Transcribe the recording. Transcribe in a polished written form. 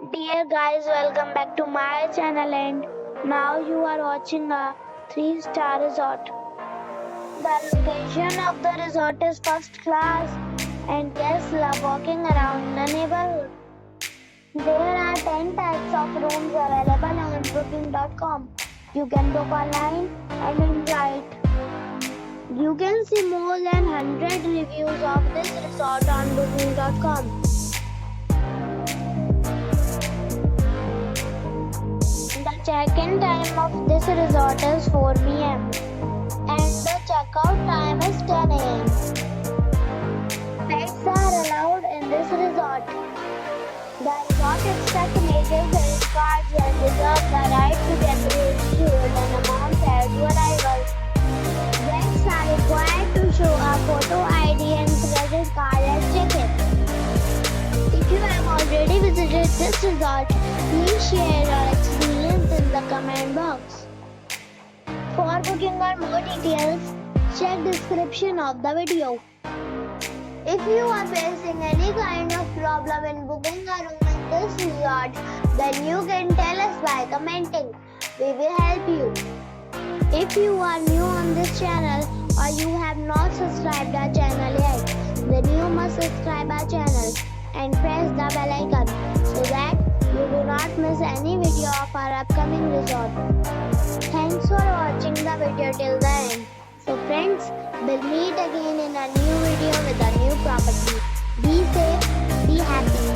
Dear guys, welcome back to my channel and now you are watching a 3-star resort. The location of the resort is first class and guests love walking around the neighborhood. There are 10 types of rooms available on booking.com. You can book online and enjoy it. You can see more than 100 reviews of this resort on booking.com. The check-in time of this resort is 4 p.m. and the check-out time is 10 a.m. Pets are allowed in this resort. The resort accepts major credit cards and reserves the right to temporarily hold an amount prior to arrival. Guests are required to show a photo ID and credit card at check-in. If you have already visited this resort, please share your experience in the comment box. For booking or more details, check description of the video. If you are facing any kind of problem in booking a room in this resort, then you can tell us by commenting. We will help you. If you are new on this channel or you have not subscribed our channel yet, then you must subscribe our channel and press the bell icon so that you do not miss any video of our upcoming resort. Thanks for watching the video till the end. So friends, we'll meet again in a new video with a new property. Be safe, be happy.